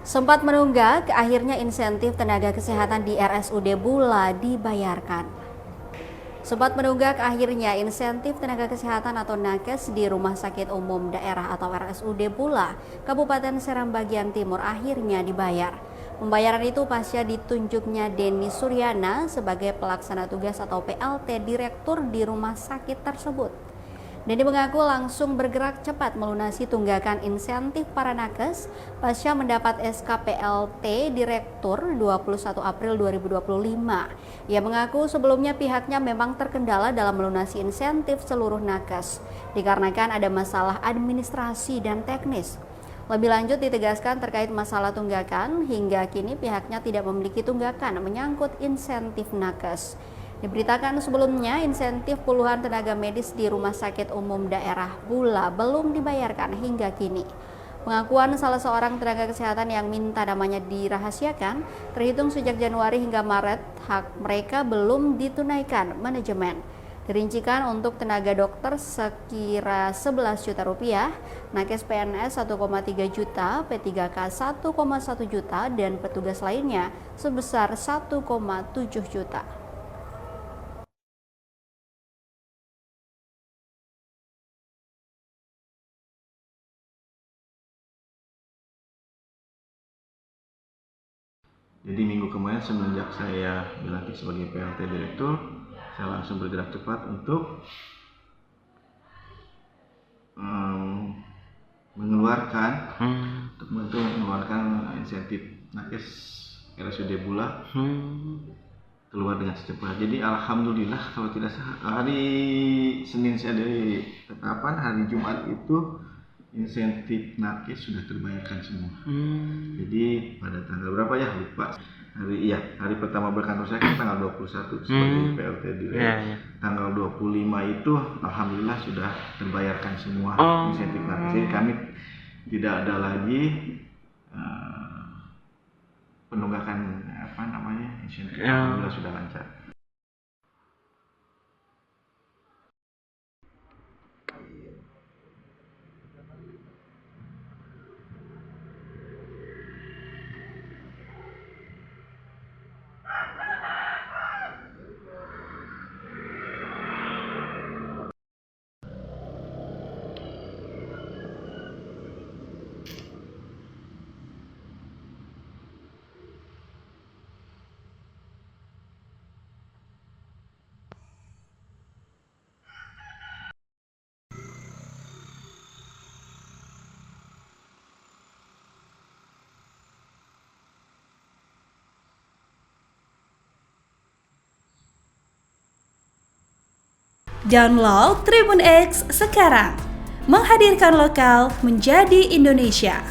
Sempat menunggak, akhirnya insentif tenaga kesehatan di RSUD Bula dibayarkan. Sempat menunggak, akhirnya insentif tenaga kesehatan atau nakes di Rumah Sakit Umum Daerah atau RSUD Bula, Kabupaten Seram bagian Timur akhirnya dibayar. Pembayaran itu pasca ditunjuknya Denny Suryana sebagai pelaksana tugas atau PLT Direktur di rumah sakit tersebut. Denny mengaku langsung bergerak cepat melunasi tunggakan insentif para nakes pasca mendapat SK PLT Direktur 21 April 2025. Ia mengaku sebelumnya pihaknya memang terkendala dalam melunasi insentif seluruh nakes dikarenakan ada masalah administrasi dan teknis. Lebih lanjut ditegaskan terkait masalah tunggakan, hingga kini pihaknya tidak memiliki tunggakan menyangkut insentif nakes. Diberitakan sebelumnya, insentif puluhan tenaga medis di Rumah Sakit Umum Daerah Bula belum dibayarkan hingga kini. Pengakuan salah seorang tenaga kesehatan yang minta namanya dirahasiakan, terhitung sejak Januari hingga Maret, hak mereka belum ditunaikan manajemen. Dirincikan untuk tenaga dokter sekira 11 juta rupiah, nakes PNS 1,3 juta, P3K 1,1 juta, dan petugas lainnya sebesar 1,7 juta. Jadi minggu kemarin semenjak saya dilantik sebagai PLT Direktur, saya langsung bergerak cepat untuk mengeluarkan insentif nakes RSUD Bula keluar dengan secepat. Jadi alhamdulillah, kalau tidak salah hari Senin saya dari tetapan, hari Jumat itu insentif nakes sudah terbayarkan semua. Jadi pada tanggal berapa ya, lupa. Hari pertama berkantor saya kan tanggal 21 sebagai PLT Direktur. Tanggal 25 itu alhamdulillah sudah terbayarkan semua insentif nakes. Jadi kami tidak ada lagi penunggakan insentif. Alhamdulillah sudah lancar. Download Tribun X sekarang, menghadirkan lokal menjadi Indonesia.